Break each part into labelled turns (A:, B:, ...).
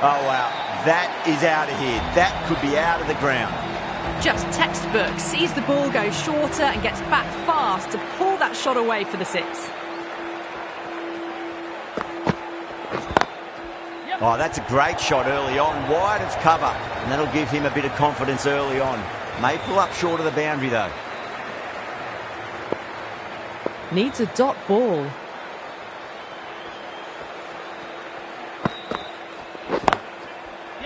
A: Oh, wow. That is out of here. That could be out of the ground.
B: Just textbook. Sees the ball go shorter and gets back fast to pull that shot away for the 6.
A: Oh, that's a great shot early on, wide of cover, and that'll give him a bit of confidence early on. May pull up short of the boundary, though.
B: Needs a dot ball.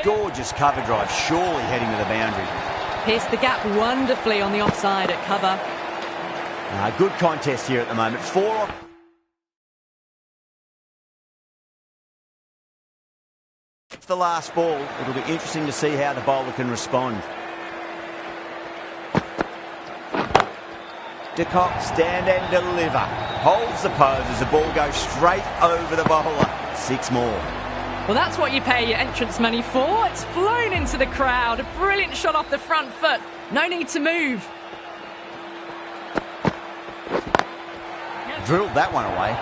A: Gorgeous cover drive, surely heading to the boundary.
B: Pierced the gap wonderfully on the offside at cover.
A: Good contest here at the moment. 4 the last ball. It'll be interesting to see how the bowler can respond. De Kock, stand and deliver. Holds the pose as the ball goes straight over the bowler. 6 more.
B: Well, that's what you pay your entrance money for. It's flown into the crowd. A brilliant shot off the front foot. No need to move.
A: Drilled that one away.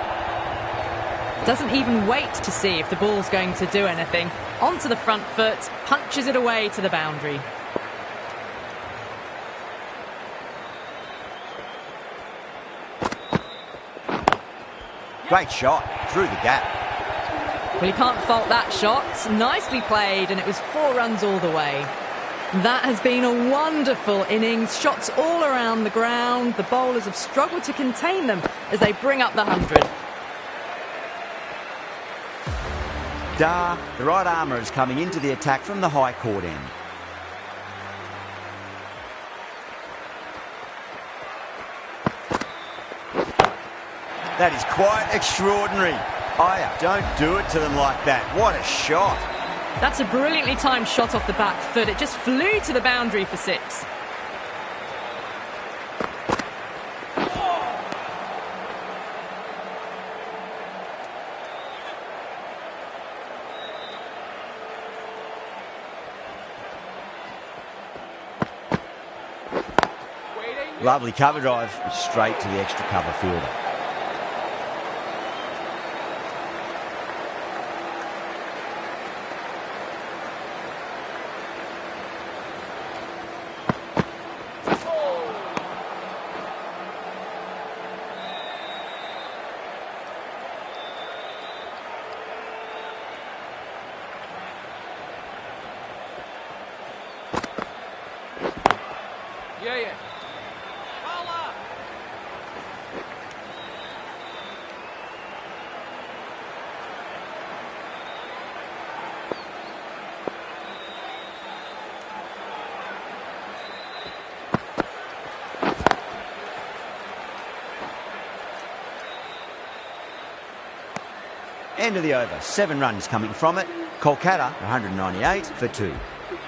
B: Doesn't even wait to see if the ball's going to do anything. Onto the front foot, punches it away to the boundary.
A: Great shot, through the gap.
B: Well, you can't fault that shot. Nicely played, and it was 4 runs all the way. That has been a wonderful innings. Shots all around the ground. The bowlers have struggled to contain them as they bring up the 100.
A: The right armour is coming into the attack from the high court end. That is quite extraordinary. Don't do it to them like that. What a shot.
B: That's a brilliantly timed shot off the back foot. It just flew to the boundary for 6.
A: Lovely cover drive, straight to the extra cover fielder.
C: Yeah.
A: End of the over. 7 runs coming from it. Kolkata 198 for 2.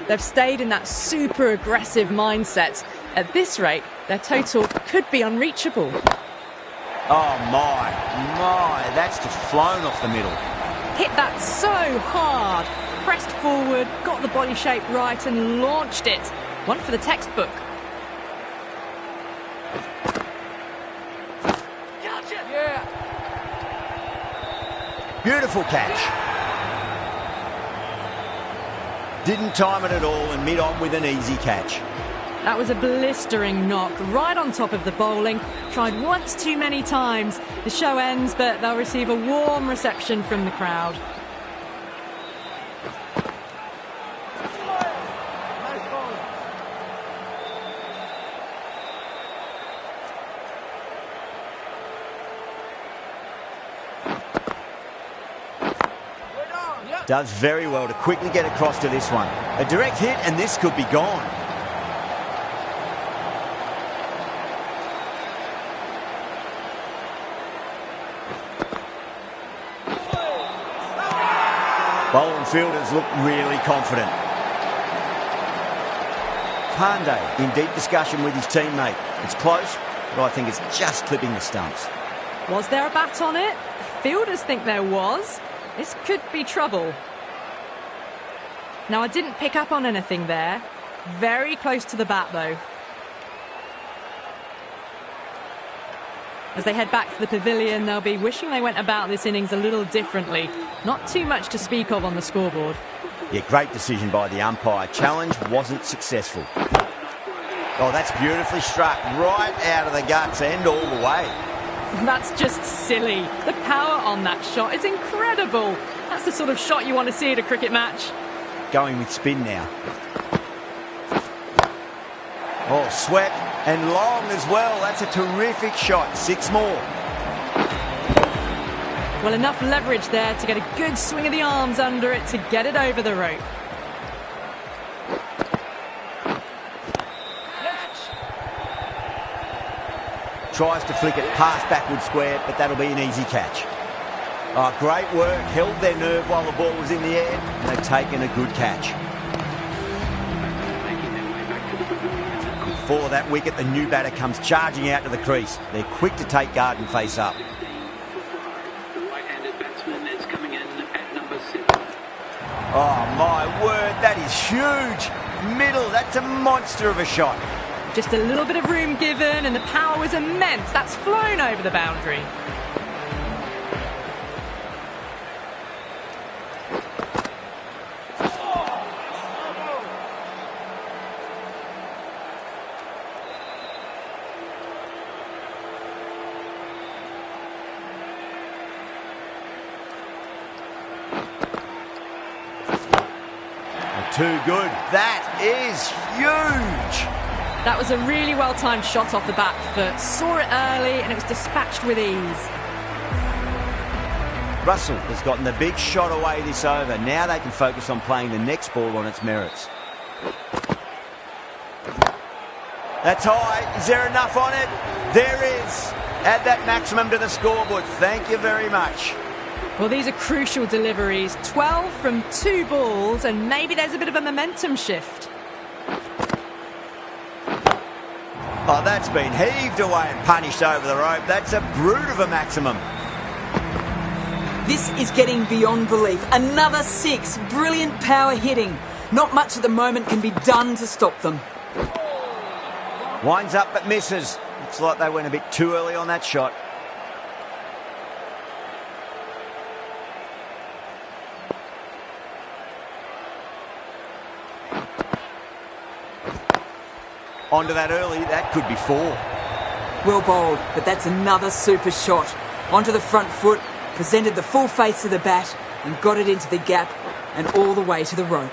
B: They've stayed in that super aggressive mindset. At this rate, their total could be unreachable.
A: Oh my, that's just flown off the middle.
B: Hit that so hard. Pressed forward, got the body shape right and launched it. One for the textbook.
C: Yeah.
A: Beautiful catch. Didn't time it at all and mid-on with an easy catch.
B: That was a blistering knock right on top of the bowling. Tried once too many times. The show ends, but they'll receive a warm reception from the crowd.
A: Does very well to quickly get across to this one. A direct hit and this could be gone. Bowler and fielders look really confident. Pandey in deep discussion with his teammate. It's close, but I think it's just clipping the stumps.
B: Was there a bat on it? Fielders think there was. This could be trouble. Now, I didn't pick up on anything there. Very close to the bat, though. As they head back to the pavilion, they'll be wishing they went about this innings a little differently. Not too much to speak of on the scoreboard.
A: Yeah, great decision by the umpire. Challenge wasn't successful. Oh, that's beautifully struck. Right out of the guts and all the way.
B: That's just silly. The power on that shot is incredible. That's the sort of shot you want to see at a cricket match.
A: Going with spin now. Oh, swept and long as well. That's a terrific shot. 6 more.
B: Well, enough leverage there to get a good swing of the arms under it to get it over the rope.
A: Tries to flick it past backward square, but that'll be an easy catch. Oh, great work. Held their nerve while the ball was in the air, and they've taken a good catch. Before that wicket, the new batter comes charging out to the crease. They're quick to take guard and face up. Oh, my word, that is huge. Middle, that's a monster of a shot.
B: Just a little bit of room given and the power was immense. That's flown over the boundary.
A: Too good. That is huge.
B: That was a really well-timed shot off the back foot. Saw it early and it was dispatched with ease.
A: Russell has gotten the big shot away this over. Now they can focus on playing the next ball on its merits. That's high. Is there enough on it? There is. Add that maximum to the scoreboard. Thank you very much.
B: Well, these are crucial deliveries. 12 from 2 balls, and maybe there's a bit of a momentum shift.
A: Oh, that's been heaved away and punished over the rope. That's a brute of a maximum.
C: This is getting beyond belief. Another 6. Brilliant power hitting. Not much at the moment can be done to stop them.
A: Winds up but misses. Looks like they went a bit too early on that shot. Onto that early, that could be 4.
C: Well bowled, but that's another super shot. Onto the front foot, presented the full face of the bat and got it into the gap and all the way to the rope.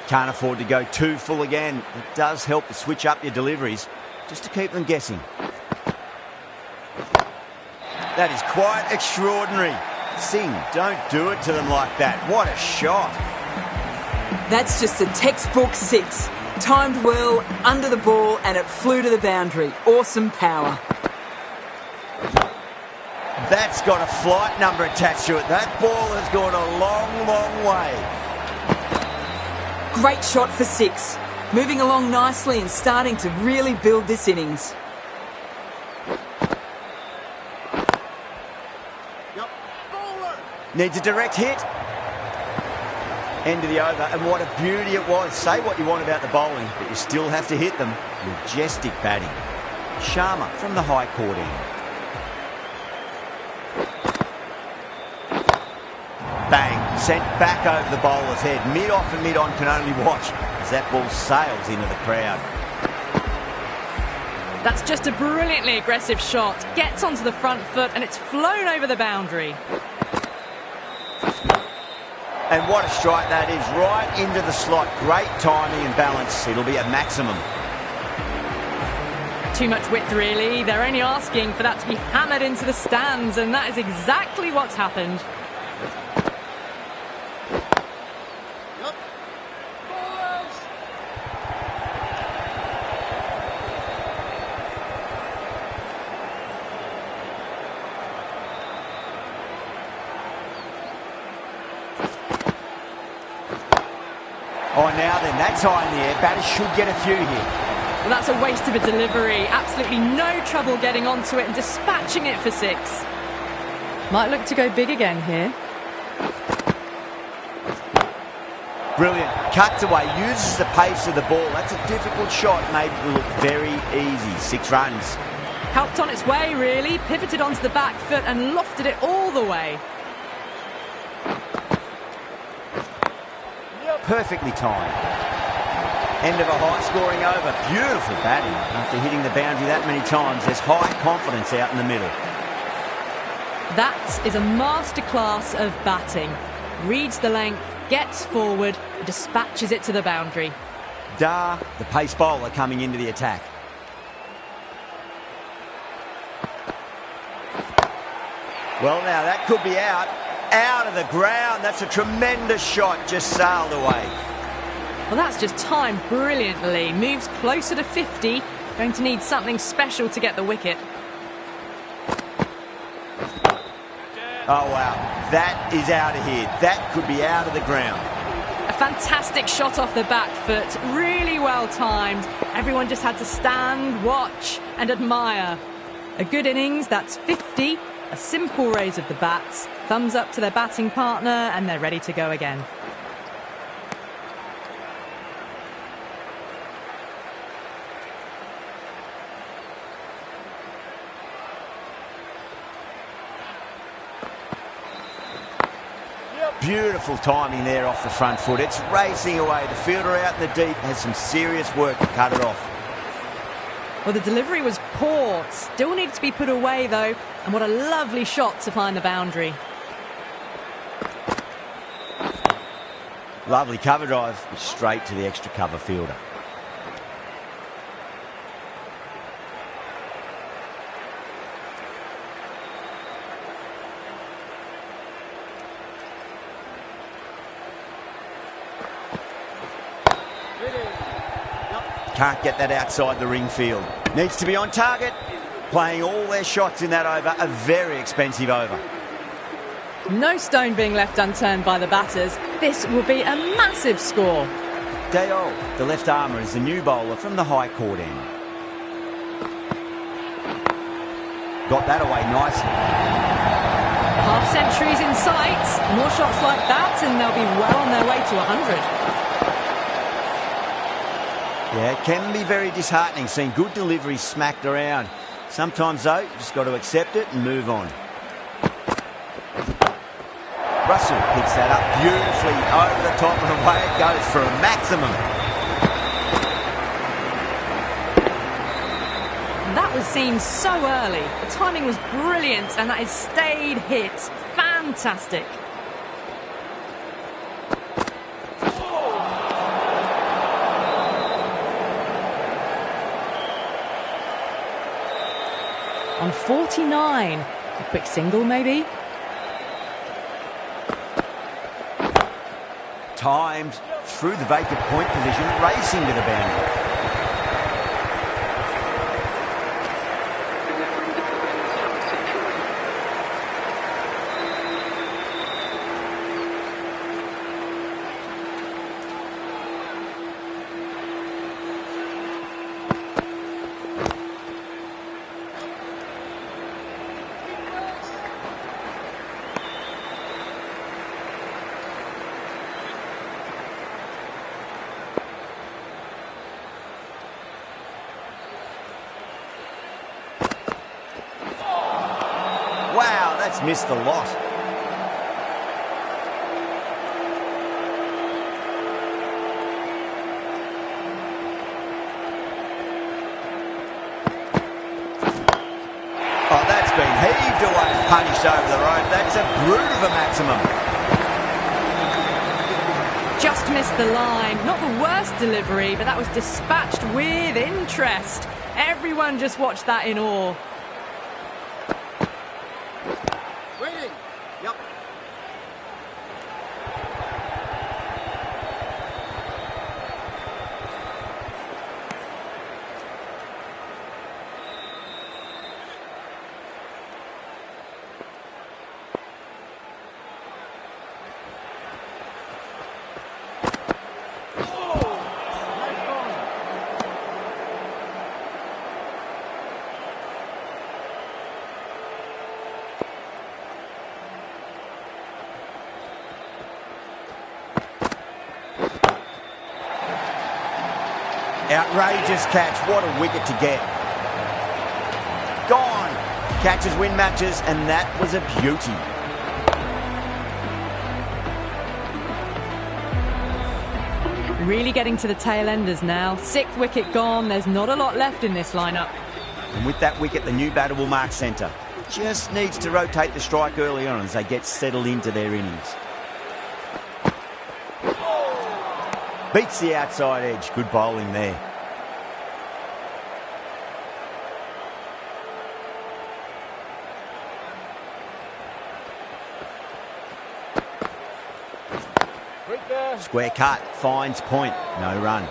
A: Can't afford to go too full again. It does help to switch up your deliveries, just to keep them guessing. That is quite extraordinary. Singh, don't do it to them like that. What a shot.
C: That's just a textbook 6. Timed well, under the ball, and it flew to the boundary. Awesome power.
A: That's got a flight number attached to it. That ball has gone a long, long way.
C: Great shot for 6. Moving along nicely and starting to really build this innings.
A: Needs a direct hit. End of the over, and what a beauty it was. Say what you want about the bowling, but you still have to hit them. Majestic batting. Sharma from the high court end. Bang, sent back over the bowler's head. Mid-off and mid-on can only watch as that ball sails into the crowd.
B: That's just a brilliantly aggressive shot. Gets onto the front foot and it's flown over the boundary.
A: And what a strike that is, right into the slot. Great timing and balance. It'll be a maximum.
B: Too much width, really. They're only asking for that to be hammered into the stands, and that is exactly what's happened.
A: Oh, now then, that's high in the air. Batters should get a few here.
B: Well, that's a waste of a delivery. Absolutely no trouble getting onto it and dispatching it for 6. Might look to go big again here.
A: Brilliant. Cuts away, uses the pace of the ball. That's a difficult shot. Made it look very easy. 6 runs.
B: Helped on its way, really. Pivoted onto the back foot and lofted it all the way.
A: perfectly timed. End of a high-scoring over. Beautiful batting. After hitting the boundary that many times, there's high confidence out in the middle.
B: That is a masterclass of batting. Reads the length, gets forward, and dispatches it to the boundary.
A: Dar, the pace bowler, coming into the attack. Well, now that could be out. Out of the ground. That's a tremendous shot. Just sailed away.
B: Well, that's just timed brilliantly. Moves closer to 50. Going to need something special to get the wicket.
A: Oh, wow. That is out of here. That could be out of the ground.
B: A fantastic shot off the back foot. Really well timed. Everyone just had to stand, watch and admire. A good innings. That's 50. A simple raise of the bats. Thumbs up to their batting partner and they're ready to go again.
A: Beautiful timing there off the front foot. It's racing away. The fielder out in the deep has some serious work to cut it off.
B: Well, the delivery was poor. Still needs to be put away, though. And what a lovely shot to find the boundary.
A: Lovely cover drive, straight to the extra cover fielder. Can't get that outside the ring field. Needs to be on target. Playing all their shots in that over. A very expensive over.
B: No stone being left unturned by the batters. This will be a massive score.
A: Dayol, the left armour, is the new bowler from the high court end. Got that away nicely.
B: Half centuries in sight. More shots like that and they'll be well on their way to 100.
A: Yeah, it can be very disheartening seeing good deliveries smacked around. Sometimes, though, you just got to accept it and move on. Russell picks that up beautifully over the top and away it goes for a maximum.
B: That was seen so early. The timing was brilliant and that is stayed hit. Fantastic. On 49. A quick single, maybe?
A: Timed through the vacant point position, racing to the boundary. Wow, that's missed a lot. Oh, that's been heaved away and punished over the rope. That's a brute of a maximum.
B: Just missed the line. Not the worst delivery, but that was dispatched with interest. Everyone just watched that in awe.
A: Waiting. Yep. Outrageous catch. What a wicket to get. Gone. Catches win matches, and that was a beauty.
B: Really getting to the tail enders now. 6th wicket gone. There's not a lot left in this lineup.
A: And with that wicket, the new batter will mark centre. Just needs to rotate the strike early on as they get settled into their innings. Beats the outside edge. Good bowling there. Square cut, finds point, no run.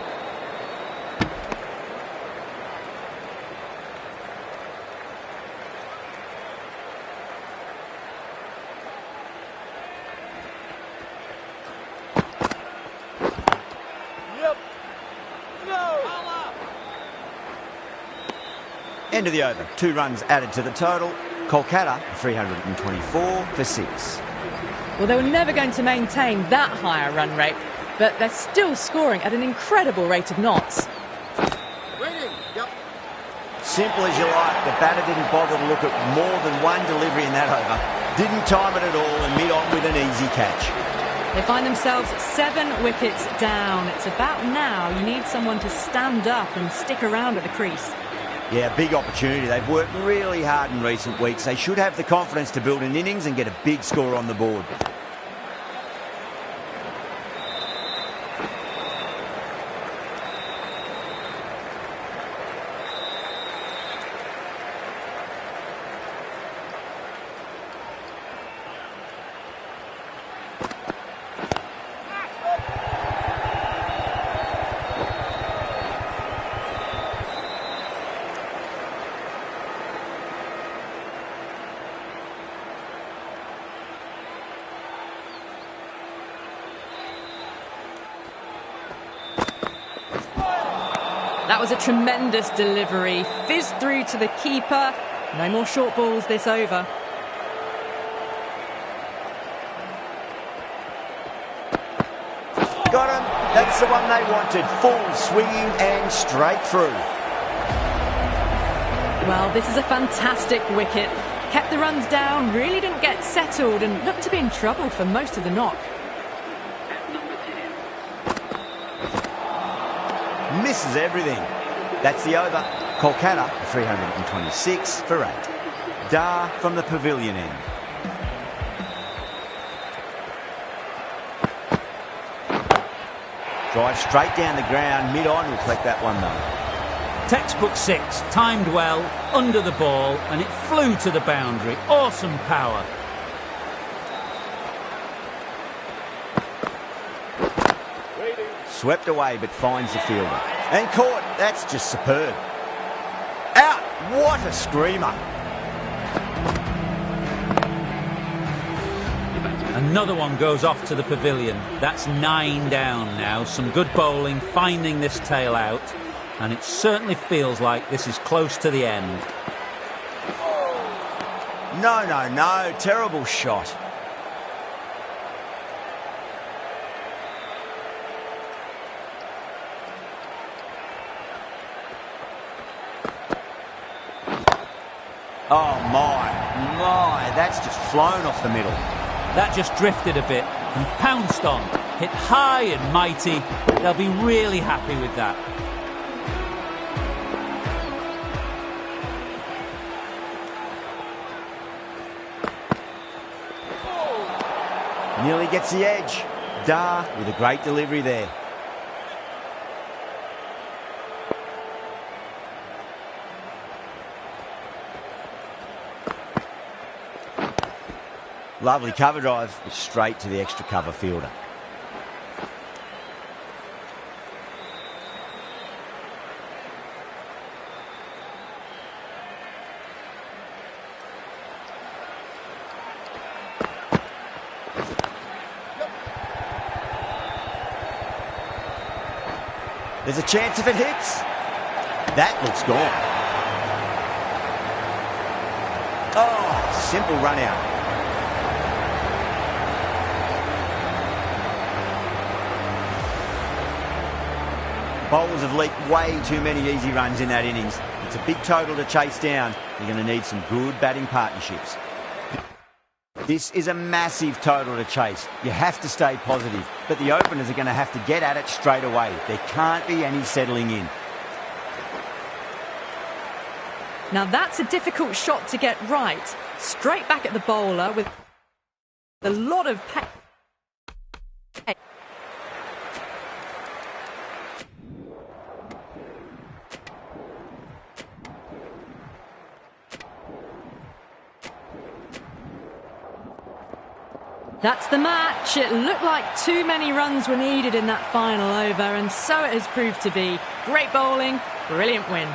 A: End of the over. 2 runs added to the total. Kolkata 324 for 6.
B: Well, they were never going to maintain that higher run rate, but they're still scoring at an incredible rate of knots.
A: Simple as you like. The batter didn't bother to look at more than one delivery in that over. Didn't time it at all and mid on with an easy catch.
B: They find themselves 7 wickets down. It's about now you need someone to stand up and stick around at the crease.
A: Yeah, big opportunity. They've worked really hard in recent weeks. They should have the confidence to build an innings and get a big score on the board.
B: That was a tremendous delivery. Fizzed through to the keeper. No more short balls this over.
A: Got him. That's the one they wanted. Full swinging and straight through.
B: Well, this is a fantastic wicket. Kept the runs down, really didn't get settled and looked to be in trouble for most of the knock.
A: Misses everything. That's the over. Kolkata 326 for 8. Dar from the pavilion end. Drive straight down the ground, mid-on. We'll collect that one though.
D: Textbook 6, timed well, under the ball, and it flew to the boundary. Awesome power.
A: Swept away, but finds the fielder. And caught. That's just superb. Out. What a screamer.
D: Another one goes off to the pavilion. That's 9 down now. Some good bowling, finding this tail out. And it certainly feels like this is close to the end.
A: No. Terrible shot. Oh, my. That's just flown off the middle.
D: That just drifted a bit and pounced on. Hit high and mighty. They'll be really happy with that.
A: Nearly gets the edge. Dar with a great delivery there. Lovely cover drive, straight to the extra cover fielder. There's a chance if it hits. That looks gone. Oh, simple run out. Bowlers have leaked way too many easy runs in that innings. It's a big total to chase down. You're going to need some good batting partnerships. This is a massive total to chase. You have to stay positive, but the openers are going to have to get at it straight away. There can't be any settling in.
B: Now that's a difficult shot to get right. Straight back at the bowler with a lot of pace. That's the match. It looked like too many runs were needed in that final over, and so it has proved to be. Great bowling, brilliant win.